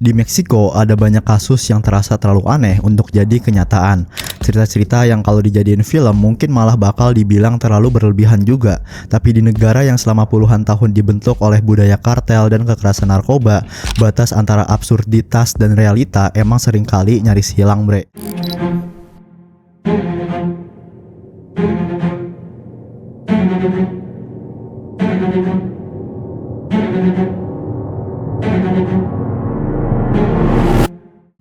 Di Meksiko ada banyak kasus yang terasa terlalu aneh untuk jadi kenyataan. Cerita-cerita yang kalau dijadiin film mungkin malah bakal dibilang terlalu berlebihan juga. Tapi di negara yang selama puluhan tahun dibentuk oleh budaya kartel dan kekerasan narkoba, batas antara absurditas dan realita emang seringkali nyaris hilang, bre.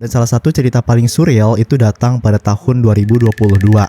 Dan salah satu cerita paling surreal itu datang pada tahun 2022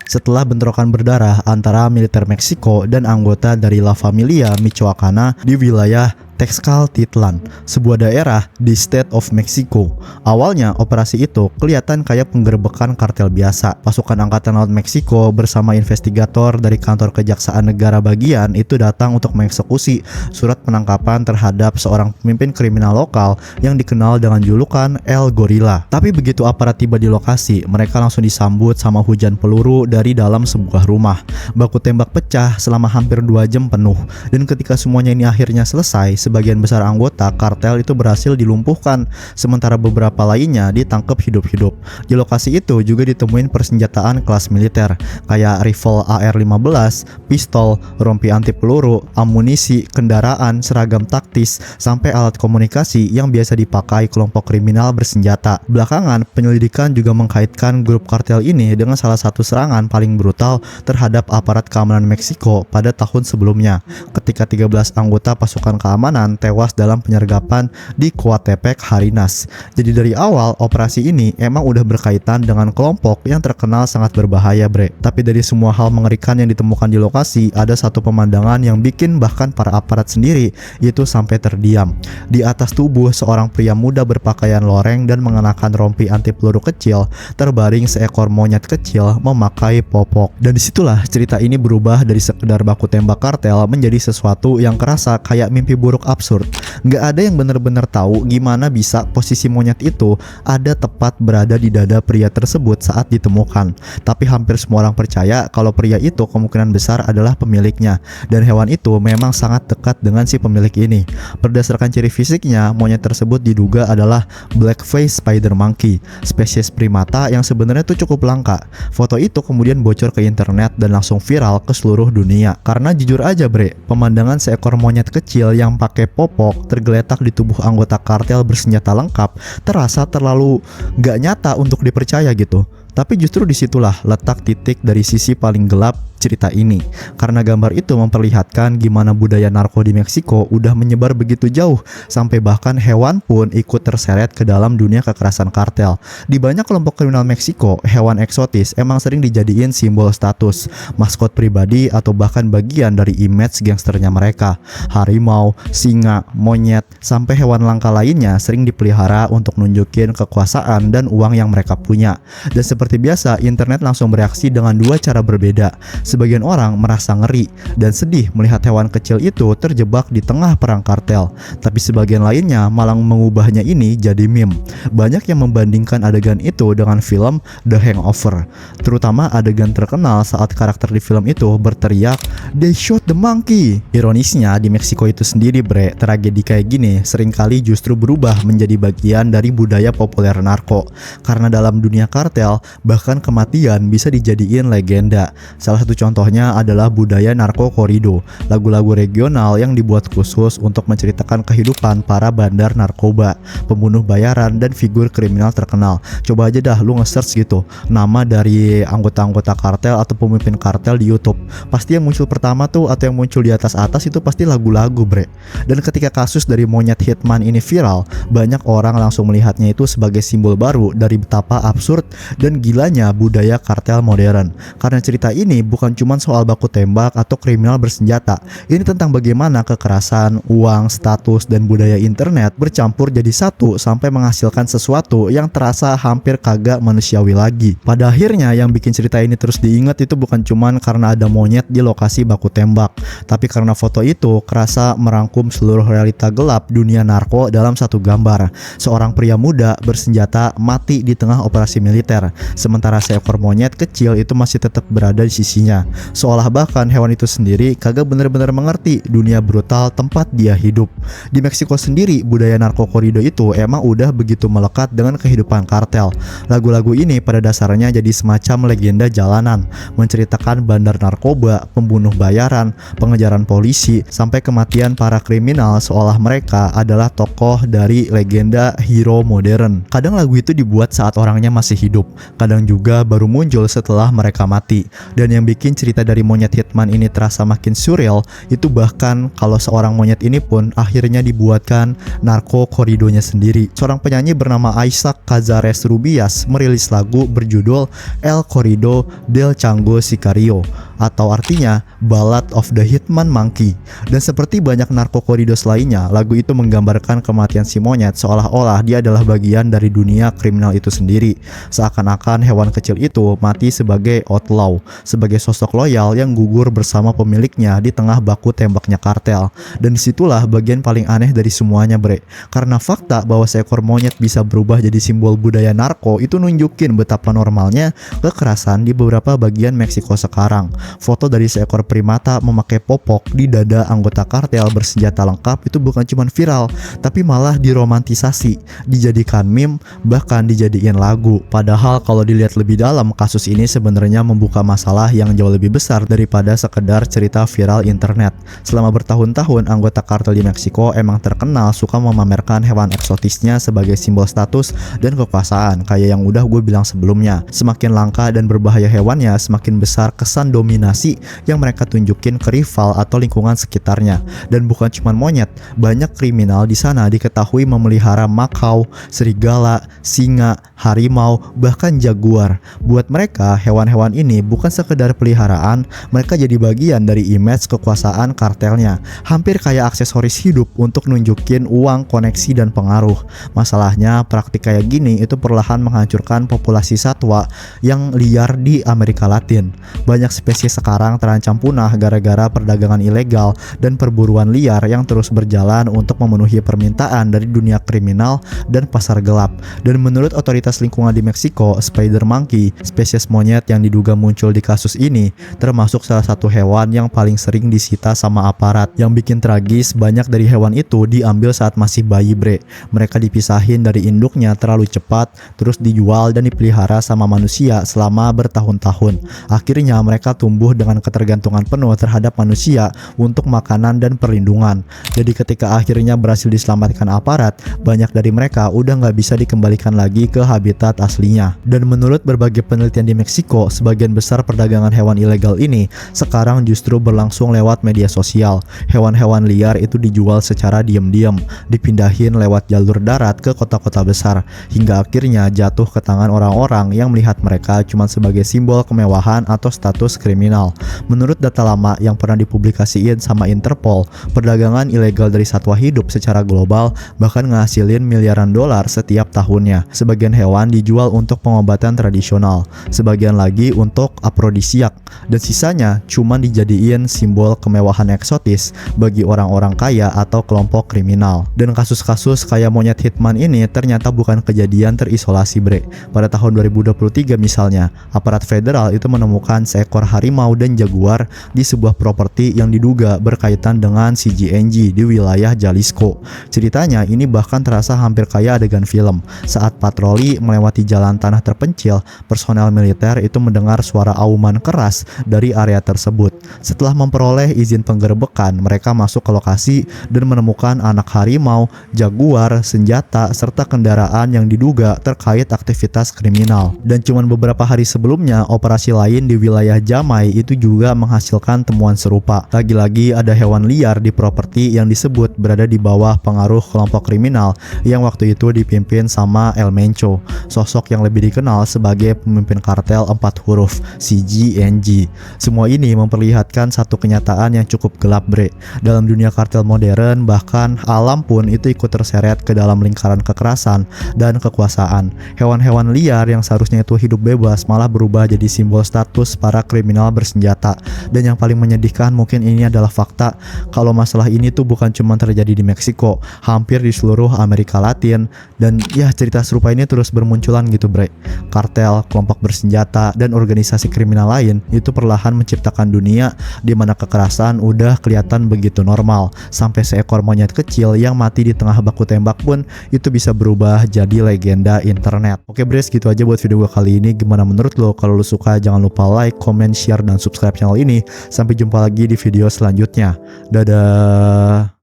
setelah bentrokan berdarah antara militer Meksiko dan anggota dari La Familia Michoacana di wilayah Texcaltitlan, sebuah daerah di State of Mexico. Awalnya operasi itu kelihatan kayak penggerbekan kartel biasa. Pasukan Angkatan Laut Meksiko bersama investigator dari kantor kejaksaan negara bagian itu datang untuk mengeksekusi surat penangkapan terhadap seorang pemimpin kriminal lokal yang dikenal dengan julukan El Gorilla. Tapi begitu aparat tiba di lokasi, mereka langsung disambut sama hujan peluru dari dalam sebuah rumah. Baku tembak pecah selama hampir 2 jam penuh. Dan ketika semuanya ini akhirnya selesai, sebagian besar anggota kartel itu berhasil dilumpuhkan, sementara beberapa lainnya ditangkap hidup-hidup. Di lokasi itu juga ditemuin persenjataan kelas militer, kayak rifle AR-15, pistol, rompi anti peluru, amunisi, kendaraan, seragam taktis, sampai alat komunikasi yang biasa dipakai kelompok kriminal bersenjata. Belakangan, penyelidikan juga mengkaitkan grup kartel ini dengan salah satu serangan paling brutal terhadap aparat keamanan Meksiko pada tahun sebelumnya, ketika 13 anggota pasukan keamanan tewas dalam penyergapan di Coatepec, Harinas. Jadi dari awal operasi ini emang udah berkaitan dengan kelompok yang terkenal sangat berbahaya, bre. Tapi dari semua hal mengerikan yang ditemukan di lokasi, ada satu pemandangan yang bikin bahkan para aparat sendiri itu sampai terdiam. Di atas tubuh seorang pria muda berpakaian loreng dan mengenakan rompi anti peluru kecil, terbaring seekor monyet kecil memakai popok. Dan disitulah cerita ini berubah dari sekedar baku tembak kartel menjadi sesuatu yang kerasa kayak mimpi buruk absurd. Nggak ada yang benar-benar tahu gimana bisa posisi monyet itu ada tepat berada di dada pria tersebut saat ditemukan. Tapi hampir semua orang percaya kalau pria itu kemungkinan besar adalah pemiliknya, dan hewan itu memang sangat dekat dengan si pemilik ini. Berdasarkan ciri fisiknya, monyet tersebut diduga adalah black-faced spider monkey, spesies primata yang sebenarnya tuh cukup langka. Foto itu kemudian bocor ke internet dan langsung viral ke seluruh dunia. Karena jujur aja, bre, pemandangan seekor monyet kecil yang pakai popok tergeletak di tubuh anggota kartel bersenjata lengkap terasa terlalu gak nyata untuk dipercaya gitu. Tapi justru disitulah letak titik dari sisi paling gelap cerita ini, karena gambar itu memperlihatkan gimana budaya narko di Meksiko udah menyebar begitu jauh sampai bahkan hewan pun ikut terseret ke dalam dunia kekerasan kartel. Di banyak kelompok kriminal Meksiko, hewan eksotis emang sering dijadiin simbol status, maskot pribadi, atau bahkan bagian dari image gangsternya mereka. Harimau, singa, monyet, sampai hewan langka lainnya sering dipelihara untuk nunjukin kekuasaan dan uang yang mereka punya. Dan seperti biasa, internet langsung bereaksi dengan dua cara berbeda. Sebagian orang merasa ngeri dan sedih melihat hewan kecil itu terjebak di tengah perang kartel, tapi sebagian lainnya malah mengubahnya ini jadi meme. Banyak yang membandingkan adegan itu dengan film The Hangover, terutama adegan terkenal saat karakter di film itu berteriak, "They shot the monkey." Ironisnya, di Meksiko itu sendiri, bre, tragedi kayak gini seringkali justru berubah menjadi bagian dari budaya populer narko. Karena dalam dunia kartel, bahkan kematian bisa dijadiin legenda. Salah satu contohnya adalah budaya narko korido, lagu-lagu regional yang dibuat khusus untuk menceritakan kehidupan para bandar narkoba, pembunuh bayaran, dan figur kriminal terkenal. Coba aja dah lu nge-search gitu nama dari anggota-anggota kartel atau pemimpin kartel di YouTube. Pasti yang muncul pertama tuh, atau yang muncul di atas-atas itu pasti lagu-lagu, bre. Dan ketika kasus dari monyet hitman ini viral, banyak orang langsung melihatnya itu sebagai simbol baru dari betapa absurd dan gilanya budaya kartel modern. Karena cerita ini bukan cuma soal baku tembak atau kriminal bersenjata. Ini tentang bagaimana kekerasan, uang, status, dan budaya internet bercampur jadi satu sampai menghasilkan sesuatu yang terasa hampir kagak manusiawi lagi. Pada akhirnya yang bikin cerita ini terus diingat itu bukan cuma karena ada monyet di lokasi baku tembak, tapi karena foto itu kerasa merangkum seluruh realita gelap dunia narko dalam satu gambar. Seorang pria muda bersenjata mati di tengah operasi militer, sementara seekor monyet kecil itu masih tetap berada di sisinya. sekitarnya. Seolah bahkan hewan itu sendiri kagak bener-bener mengerti dunia brutal tempat dia hidup. Di Meksiko sendiri, budaya narkokorido itu emang udah begitu melekat dengan kehidupan kartel. Lagu-lagu ini pada dasarnya jadi semacam legenda jalanan, menceritakan bandar narkoba, pembunuh bayaran, pengejaran polisi, sampai kematian para kriminal seolah mereka adalah tokoh dari legenda hero modern. Kadang lagu itu dibuat saat orangnya masih hidup, kadang juga baru muncul setelah mereka mati. Dan yang bikin cerita dari monyet Hitman ini terasa makin surreal, itu bahkan kalau seorang monyet ini pun akhirnya dibuatkan narkokoridonya sendiri. Seorang penyanyi bernama Isaac Cazares Rubias merilis lagu berjudul El Corrido del Chango Sicario, atau artinya Ballad of the Hitman Monkey. Dan seperti banyak narkokoridos lainnya, lagu itu menggambarkan kematian si monyet seolah-olah dia adalah bagian dari dunia kriminal itu sendiri. Seakan-akan hewan kecil itu mati sebagai outlaw, sebagai sosok loyal yang gugur bersama pemiliknya di tengah baku tembaknya kartel. Dan disitulah bagian paling aneh dari semuanya, bre. Karena fakta bahwa seekor monyet bisa berubah jadi simbol budaya narko itu nunjukin betapa normalnya kekerasan di beberapa bagian Meksiko sekarang. Foto dari seekor primata memakai popok di dada anggota kartel bersenjata lengkap itu bukan cuma viral, tapi malah diromantisasi, dijadikan meme, bahkan dijadiin lagu. Padahal kalau dilihat lebih dalam, kasus ini sebenarnya membuka masalah yang jauh lebih besar daripada sekedar cerita viral internet. Selama bertahun-tahun, anggota kartel di Meksiko emang terkenal suka memamerkan hewan eksotisnya sebagai simbol status dan kekuasaan, kayak yang udah gue bilang sebelumnya. Semakin langka dan berbahaya hewannya, semakin besar kesan dominasi yang mereka tunjukin ke rival atau lingkungan sekitarnya. Dan bukan cuma monyet, banyak kriminal di sana diketahui memelihara makau, serigala, singa, harimau, bahkan jaguar. Buat mereka, hewan-hewan ini bukan sekedar peliharaan, mereka jadi bagian dari image kekuasaan kartelnya. Hampir kayak aksesoris hidup untuk nunjukin uang, koneksi, dan pengaruh. Masalahnya, praktik kayak gini itu perlahan menghancurkan populasi satwa yang liar di Amerika Latin. Banyak spesies sekarang terancam punah gara-gara perdagangan ilegal dan perburuan liar yang terus berjalan untuk memenuhi permintaan dari dunia kriminal dan pasar gelap. Dan menurut otoritas lingkungan di Meksiko, spider monkey, spesies monyet yang diduga muncul di kasus ini, termasuk salah satu hewan yang paling sering disita sama aparat. Yang bikin tragis, banyak dari hewan itu diambil saat masih bayi, bre. Mereka dipisahin dari induknya terlalu cepat, terus dijual dan dipelihara sama manusia selama bertahun-tahun. Akhirnya mereka tumbuh dengan ketergantungan penuh terhadap manusia untuk makanan dan perlindungan. Jadi ketika akhirnya berhasil diselamatkan aparat, banyak dari mereka udah nggak bisa dikembalikan lagi ke habitat aslinya. Dan menurut berbagai penelitian di Meksiko, sebagian besar perdagangan hewan ilegal ini sekarang justru berlangsung lewat media sosial. Hewan-hewan liar itu dijual secara diam-diam, dipindahin lewat jalur darat ke kota-kota besar, hingga akhirnya jatuh ke tangan orang-orang yang melihat mereka cuma sebagai simbol kemewahan atau status kriminal. Menurut data lama yang pernah dipublikasiin sama Interpol, perdagangan ilegal dari satwa hidup secara global bahkan ngasilin miliaran dolar setiap tahunnya. Sebagian hewan dijual untuk pengobatan tradisional, sebagian lagi untuk afrodisiak, dan sisanya cuma dijadiin simbol kemewahan eksotis bagi orang-orang kaya atau kelompok kriminal. Dan kasus-kasus kayak monyet Hitman ini ternyata bukan kejadian terisolasi, bre. Pada tahun 2023 misalnya, aparat federal itu menemukan seekor harimau dan jaguar di sebuah properti yang diduga berkaitan dengan CGNG di wilayah Jalisco. Ceritanya ini bahkan terasa hampir kayak adegan film. Saat patroli melewati jalan tanah terpencil, personel militer itu mendengar suara auman keras dari area tersebut. Setelah memperoleh izin penggerebekan, mereka masuk ke lokasi dan menemukan anak harimau, jaguar, senjata, serta kendaraan yang diduga terkait aktivitas kriminal. Dan cuman beberapa hari sebelumnya, operasi lain di wilayah Jamai itu juga menghasilkan temuan serupa. Lagi-lagi ada hewan liar di properti yang disebut berada di bawah pengaruh kelompok kriminal yang waktu itu dipimpin sama El Mencho, sosok yang lebih dikenal sebagai pemimpin kartel 4 huruf CGNG. Semua ini memperlihatkan satu kenyataan yang cukup gelap, bre. Dalam dunia kartel modern, bahkan alam pun itu ikut terseret ke dalam lingkaran kekerasan dan kekuasaan. Hewan-hewan liar yang seharusnya itu hidup bebas malah berubah jadi simbol status para kriminal bersenjata. Dan yang paling menyedihkan mungkin ini adalah fakta kalau masalah ini tuh bukan cuma terjadi di Meksiko, hampir di seluruh Amerika Latin. Dan ya, cerita serupa ini terus terus bermunculan gitu bre. Kartel, kelompok bersenjata, dan organisasi kriminal lain itu perlahan menciptakan dunia di mana kekerasan udah kelihatan begitu normal. Sampai seekor monyet kecil yang mati di tengah baku tembak pun itu bisa berubah jadi legenda internet. Oke bre, gitu aja buat video gue kali ini. Gimana menurut lo? Kalau lo suka jangan lupa like, comment, share, dan subscribe channel ini. Sampai jumpa lagi di video selanjutnya. Dadah.